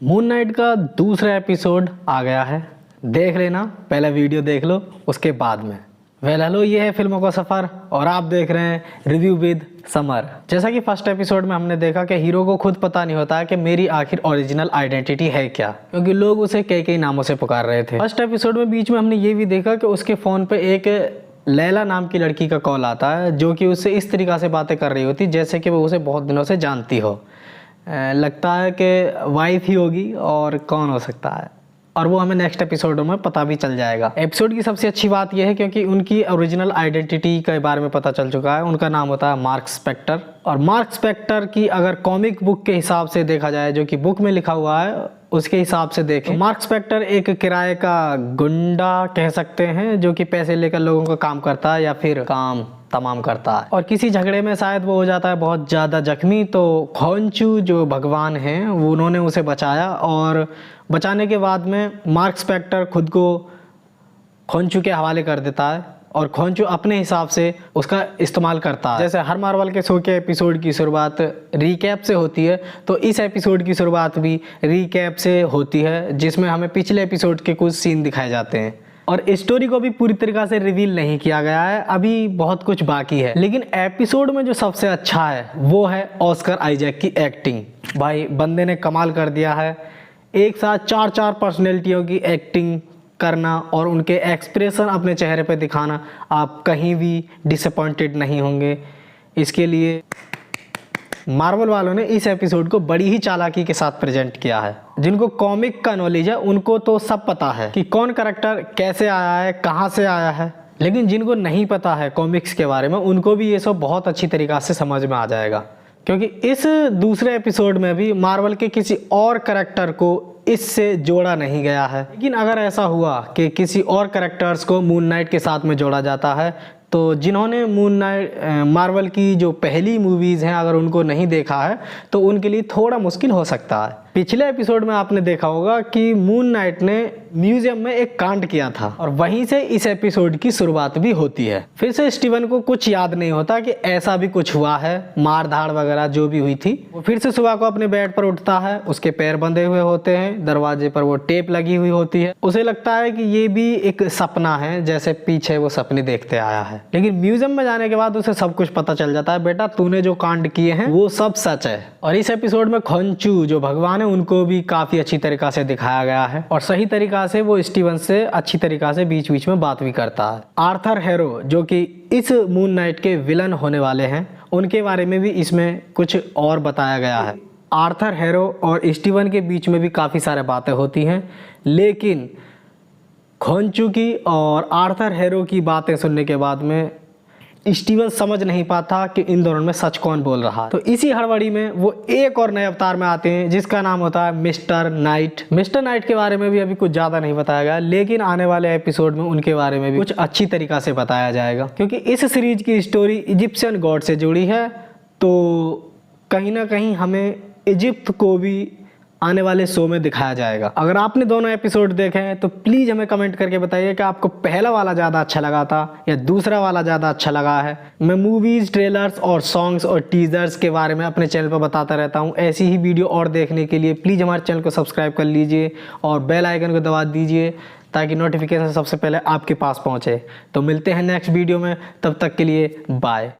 Moon night का दूसरा episode आ गया है। देख लेना, पहला वीडियो देख लो उसके बाद में। वेल हेलो, ये है फिल्मों का सफ़र और आप देख रहे हैं रिव्यू विद समर। जैसा कि फर्स्ट एपिसोड में हमने देखा कि हीरो को खुद पता नहीं होता है कि मेरी आखिर ओरिजिनल आइडेंटिटी है क्या, क्योंकि लोग उसे कई नामों से पुकार रहे थे। फर्स्ट एपिसोड में बीच में हमने ये भी देखा कि उसके फ़ोन पे एक लैला नाम की लड़की का कॉल आता है, जो कि उससे इस तरीक़ा से बातें कर रही होती जैसे कि वो उसे बहुत दिनों से जानती हो। लगता है कि वाइफ ही होगी और कौन हो सकता है, और वो हमें नेक्स्ट एपिसोड में पता भी चल जाएगा। एपिसोड की सबसे अच्छी बात यह है क्योंकि उनकी ओरिजिनल आइडेंटिटी के बारे में पता चल चुका है। उनका नाम होता है मार्क स्पेक्टर, और मार्क स्पेक्टर की अगर कॉमिक बुक के हिसाब से देखा जाए, जो कि बुक में लिखा हुआ है उसके हिसाब से देखें, तो मार्क स्पेक्टर एक किराए का गुंडा कह सकते हैं, जो कि पैसे लेकर लोगों का काम करता है या फिर काम तमाम करता है। और किसी झगड़े में शायद वो हो जाता है बहुत ज़्यादा जख्मी, तो खोंचू जो भगवान हैं वो उन्होंने उसे बचाया, और बचाने के बाद में मार्क स्पेक्टर खुद को खोंचू के हवाले कर देता है और खोंचू अपने हिसाब से उसका इस्तेमाल करता है। जैसे हर मार्वल के शो के एपिसोड की शुरुआत रीकैप से होती है, तो इस एपिसोड की शुरुआत भी रीकैप से होती है, जिसमें हमें पिछले एपिसोड के कुछ सीन दिखाए जाते हैं। और स्टोरी को भी पूरी तरीक़ा से रिवील नहीं किया गया है, अभी बहुत कुछ बाकी है। लेकिन एपिसोड में जो सबसे अच्छा है वो है ऑस्कर आइजैक की एक्टिंग। भाई बंदे ने कमाल कर दिया है। एक साथ चार पर्सनैलिटियों की एक्टिंग करना और उनके एक्सप्रेशन अपने चेहरे पे दिखाना, आप कहीं भी डिसअपॉइंटेड नहीं होंगे। इसके लिए मार्वल वालों ने इस एपिसोड को बड़ी ही चालाकी के साथ प्रेजेंट किया है। जिनको कॉमिक का नॉलेज है उनको तो सब पता है कि कौन कैरेक्टर कैसे आया है, कहाँ से आया है, लेकिन जिनको नहीं पता है कॉमिक्स के बारे में, उनको भी ये सब बहुत अच्छी तरीक़ा से समझ में आ जाएगा। क्योंकि इस दूसरे एपिसोड में भी मार्वल के किसी और कैरेक्टर को इससे जोड़ा नहीं गया है। लेकिन अगर ऐसा हुआ कि किसी और कैरेक्टर्स को मून नाइट के साथ में जोड़ा जाता है, तो जिन्होंने मून नाइट मार्वल की जो पहली मूवीज़ हैं अगर उनको नहीं देखा है तो उनके लिए थोड़ा मुश्किल हो सकता है। पिछले एपिसोड में आपने देखा होगा कि मून नाइट ने म्यूजियम में एक कांड किया था, और वहीं से इस एपिसोड की शुरुआत भी होती है। फिर से स्टीवन को कुछ याद नहीं होता कि ऐसा भी कुछ हुआ है, मार धाड़ वगैरह जो भी हुई थी। वो फिर से सुबह को अपने बेड पर उठता है, उसके पैर बंधे हुए होते हैं, दरवाजे पर वो टेप लगी हुई होती है। उसे लगता है कि ये भी एक सपना है, जैसे पीछे वो सपने देखते आया है। लेकिन म्यूजियम में जाने के बाद उसे सब कुछ पता चल जाता है, बेटा तूने जो कांड किए हैं वो सब सच है। और इस एपिसोड में खोंचू जो भगवान है उनको भी काफी अच्छी तरीका से दिखाया गया है, और सही तरीका से वो स्टीवन से अच्छी तरीका से बीच बीच में बात भी करता है। आर्थर हैरो जो कि इस मून नाइट के विलन होने वाले हैं, उनके बारे में भी इसमें कुछ और बताया गया है। आर्थर हैरो और स्टीवन के बीच में भी काफ़ी सारी बातें होती हैं, लेकिन खोंचू की और आर्थर हैरो की बातें सुनने के बाद में स्टीवन समझ नहीं पाता कि इन दोनों में सच कौन बोल रहा है। तो इसी हड़बड़ी में वो एक और नए अवतार में आते हैं जिसका नाम होता है मिस्टर नाइट। मिस्टर नाइट के बारे में भी अभी कुछ ज़्यादा नहीं बताया गया, लेकिन आने वाले एपिसोड में उनके बारे में भी कुछ अच्छी तरीक़ा से बताया जाएगा। क्योंकि इस सीरीज की स्टोरी इजिप्शियन गॉड से जुड़ी है, तो कहीं ना कहीं हमें इजिप्ट को भी आने वाले शो में दिखाया जाएगा। अगर आपने दोनों एपिसोड देखे हैं तो प्लीज़ हमें कमेंट करके बताइए कि आपको पहला वाला ज़्यादा अच्छा लगा था या दूसरा वाला ज़्यादा अच्छा लगा है। मैं मूवीज़, ट्रेलर्स और सॉन्ग्स और टीजर्स के बारे में अपने चैनल पर बताता रहता हूँ। ऐसी ही वीडियो और देखने के लिए प्लीज़ हमारे चैनल को सब्सक्राइब कर लीजिए और बेल आइकन को दबा दीजिए, ताकि नोटिफिकेशन सबसे पहले आपके पास पहुँचे। तो मिलते हैं नेक्स्ट वीडियो में, तब तक के लिए बाय।